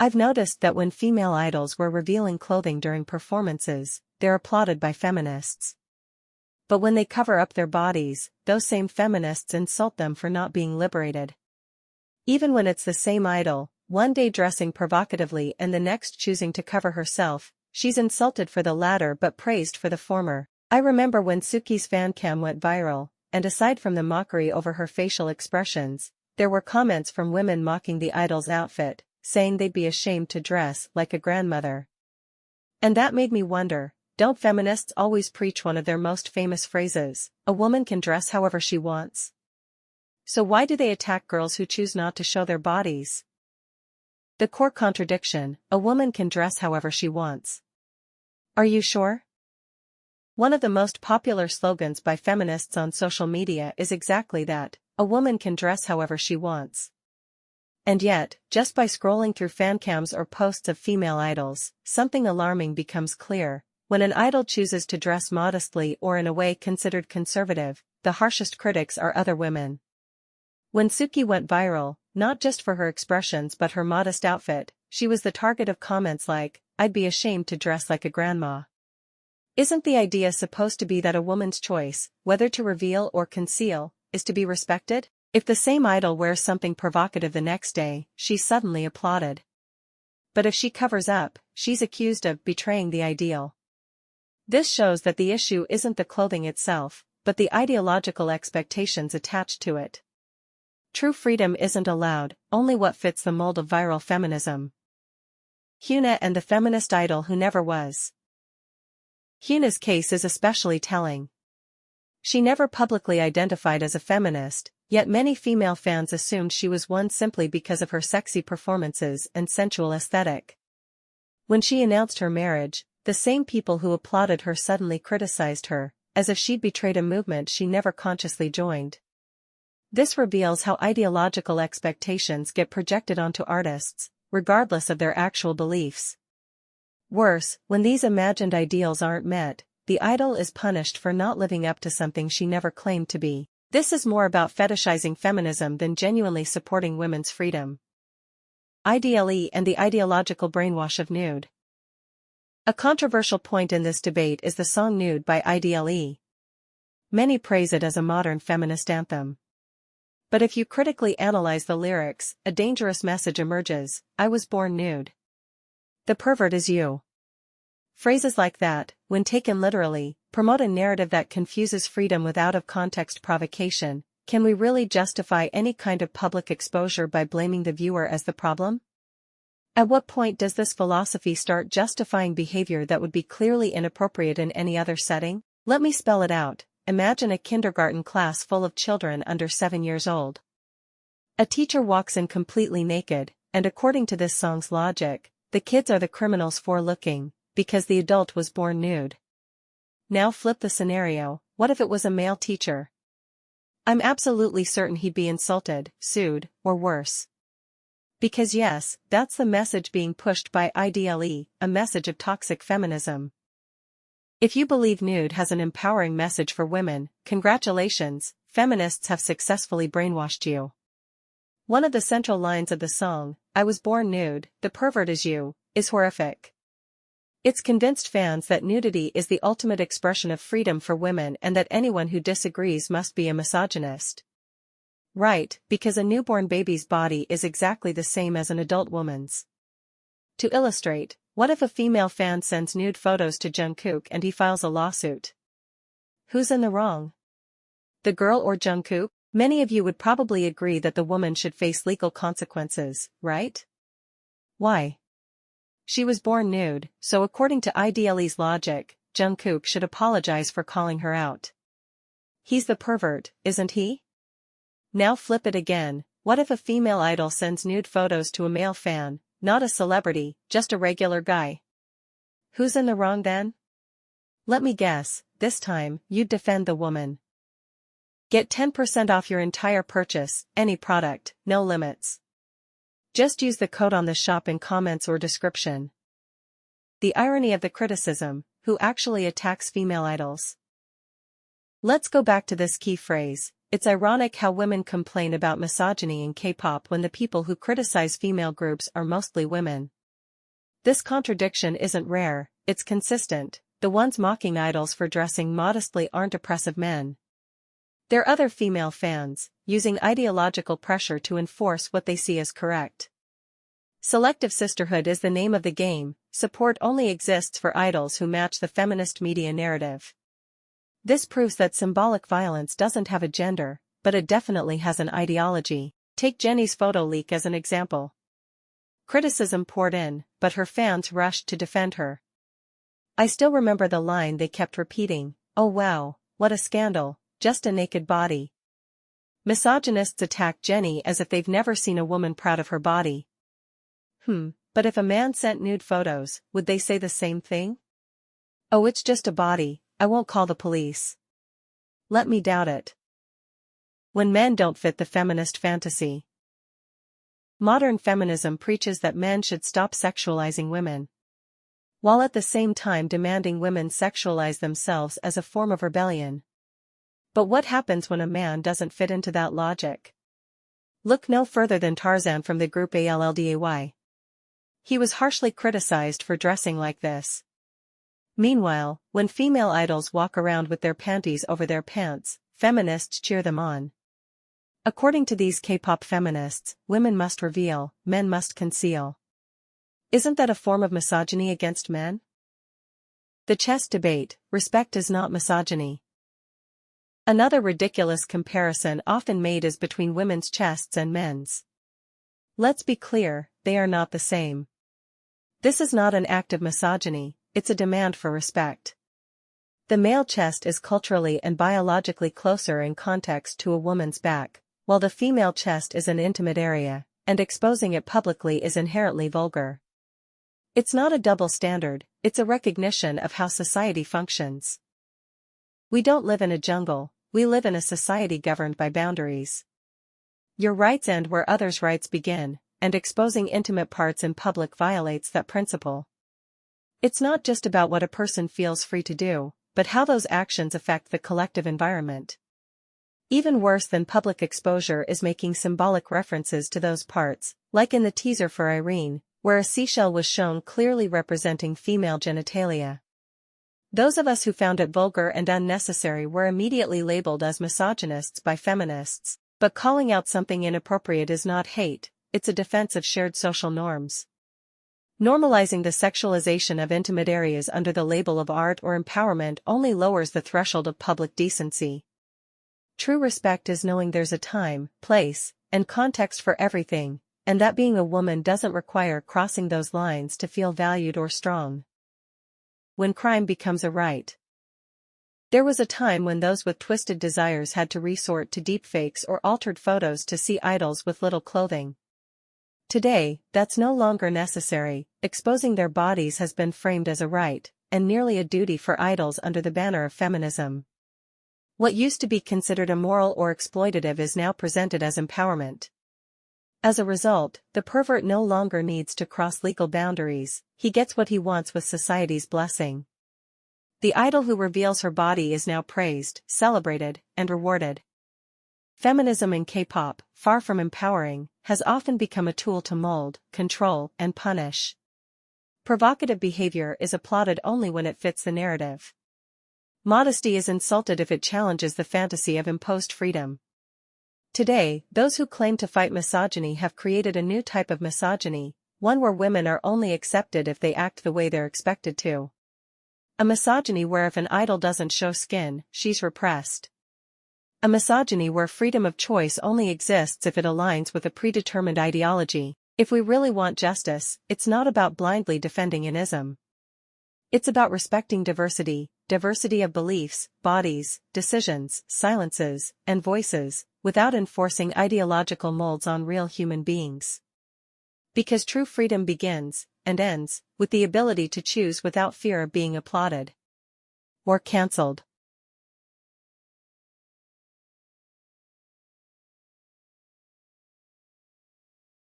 I've noticed that when female idols wear revealing clothing during performances, they're applauded by feminists. But when they cover up their bodies, those same feminists insult them for not being liberated. Even when it's the same idol, one day dressing provocatively and the next choosing to cover herself, she's insulted for the latter but praised for the former. I remember when Suki's fan cam went viral, and aside from the mockery over her facial expressions, there were comments from women mocking the idol's outfit, saying they'd be ashamed to dress like a grandmother. And that made me wonder, don't feminists always preach one of their most famous phrases, a woman can dress however she wants? So why do they attack girls who choose not to show their bodies? The core contradiction, a woman can dress however she wants. Are you sure? One of the most popular slogans by feminists on social media is exactly that, a woman can dress however she wants. And yet, just by scrolling through fancams or posts of female idols, something alarming becomes clear. When an idol chooses to dress modestly or in a way considered conservative, the harshest critics are other women. When Suki went viral, not just for her expressions but her modest outfit, she was the target of comments like, "I'd be ashamed to dress like a grandma." Isn't the idea supposed to be that a woman's choice, whether to reveal or conceal, is to be respected? If the same idol wears something provocative the next day, she's suddenly applauded. But if she covers up, she's accused of betraying the ideal. This shows that the issue isn't the clothing itself, but the ideological expectations attached to it. True freedom isn't allowed, only what fits the mold of viral feminism. Hyuna and the feminist idol who never was. Hyuna's case is especially telling. She never publicly identified as a feminist, yet many female fans assumed she was one simply because of her sexy performances and sensual aesthetic. When she announced her marriage, the same people who applauded her suddenly criticized her, as if she'd betrayed a movement she never consciously joined. This reveals how ideological expectations get projected onto artists, regardless of their actual beliefs. Worse, when these imagined ideals aren't met, the idol is punished for not living up to something she never claimed to be. This is more about fetishizing feminism than genuinely supporting women's freedom. I.D.L.E. and the ideological brainwash of Nude. A controversial point in this debate is the song Nude by I.D.L.E. Many praise it as a modern feminist anthem. But if you critically analyze the lyrics, a dangerous message emerges: I was born nude. The pervert is you. Phrases like that, when taken literally, promote a narrative that confuses freedom with out-of-context provocation. Can we really justify any kind of public exposure by blaming the viewer as the problem? At what point does this philosophy start justifying behavior that would be clearly inappropriate in any other setting? Let me spell it out. Imagine a kindergarten class full of children under 7 years old. A teacher walks in completely naked, and according to this song's logic, the kids are the criminals for looking, because the adult was born nude. Now flip the scenario, what if it was a male teacher? I'm absolutely certain he'd be insulted, sued, or worse. Because yes, that's the message being pushed by I.D.L.E., a message of toxic feminism. If you believe Nude has an empowering message for women, congratulations, feminists have successfully brainwashed you. One of the central lines of the song, I was born nude, the pervert is you, is horrific. It's convinced fans that nudity is the ultimate expression of freedom for women and that anyone who disagrees must be a misogynist. Right, because a newborn baby's body is exactly the same as an adult woman's. To illustrate, what if a female fan sends nude photos to Jungkook and he files a lawsuit? Who's in the wrong? The girl or Jungkook? Many of you would probably agree that the woman should face legal consequences, right? Why? She was born nude, so according to I.D.L.E.'s logic, Jungkook should apologize for calling her out. He's the pervert, isn't he? Now flip it again, what if a female idol sends nude photos to a male fan, not a celebrity, just a regular guy? Who's in the wrong then? Let me guess, this time, you'd defend the woman. Get 10% off your entire purchase, any product, no limits. Just use the code on the shop in comments or description. The irony of the criticism, who actually attacks female idols? Let's go back to this key phrase, it's ironic how women complain about misogyny in K-pop when the people who criticize female groups are mostly women. This contradiction isn't rare, it's consistent. The ones mocking idols for dressing modestly aren't oppressive men. They're other female fans, using ideological pressure to enforce what they see as correct. Selective sisterhood is the name of the game. Support only exists for idols who match the feminist media narrative. This proves that symbolic violence doesn't have a gender, but it definitely has an ideology. Take Jennie's photo leak as an example. Criticism poured in, but her fans rushed to defend her. I still remember the line they kept repeating, "Oh wow, what a scandal, just a naked body." Misogynists attack Jennie as if they've never seen a woman proud of her body. But if a man sent nude photos, would they say the same thing? "Oh, it's just a body, I won't call the police." Let me doubt it. When men don't fit the feminist fantasy. Modern feminism preaches that men should stop sexualizing women, while at the same time demanding women sexualize themselves as a form of rebellion. But what happens when a man doesn't fit into that logic? Look no further than Tarzan from the group A.I.D.le. He was harshly criticized for dressing like this. Meanwhile, when female idols walk around with their panties over their pants, feminists cheer them on. According to these K-pop feminists, women must reveal, men must conceal. Isn't that a form of misogyny against men? The chest debate, respect is not misogyny. Another ridiculous comparison often made is between women's chests and men's. Let's be clear, they are not the same. This is not an act of misogyny, it's a demand for respect. The male chest is culturally and biologically closer in context to a woman's back, while the female chest is an intimate area, and exposing it publicly is inherently vulgar. It's not a double standard, it's a recognition of how society functions. We don't live in a jungle, we live in a society governed by boundaries. Your rights end where others' rights begin, and exposing intimate parts in public violates that principle. It's not just about what a person feels free to do, but how those actions affect the collective environment. Even worse than public exposure is making symbolic references to those parts, like in the teaser for Irene, where a seashell was shown clearly representing female genitalia. Those of us who found it vulgar and unnecessary were immediately labeled as misogynists by feminists, but calling out something inappropriate is not hate, it's a defense of shared social norms. Normalizing the sexualization of intimate areas under the label of art or empowerment only lowers the threshold of public decency. True respect is knowing there's a time, place, and context for everything, and that being a woman doesn't require crossing those lines to feel valued or strong. When crime becomes a right. There was a time when those with twisted desires had to resort to deepfakes or altered photos to see idols with little clothing. Today, that's no longer necessary. Exposing their bodies has been framed as a right, and nearly a duty for idols under the banner of feminism. What used to be considered immoral or exploitative is now presented as empowerment. As a result, the pervert no longer needs to cross legal boundaries, he gets what he wants with society's blessing. The idol who reveals her body is now praised, celebrated, and rewarded. Feminism in K-pop, far from empowering, has often become a tool to mold, control, and punish. Provocative behavior is applauded only when it fits the narrative. Modesty is insulted if it challenges the fantasy of imposed freedom. Today, those who claim to fight misogyny have created a new type of misogyny, one where women are only accepted if they act the way they're expected to. A misogyny where if an idol doesn't show skin, she's repressed. A misogyny where freedom of choice only exists if it aligns with a predetermined ideology. If we really want justice, it's not about blindly defending an ism. It's about respecting diversity of beliefs, bodies, decisions, silences, and voices, without enforcing ideological molds on real human beings. Because true freedom begins, and ends, with the ability to choose without fear of being applauded or cancelled.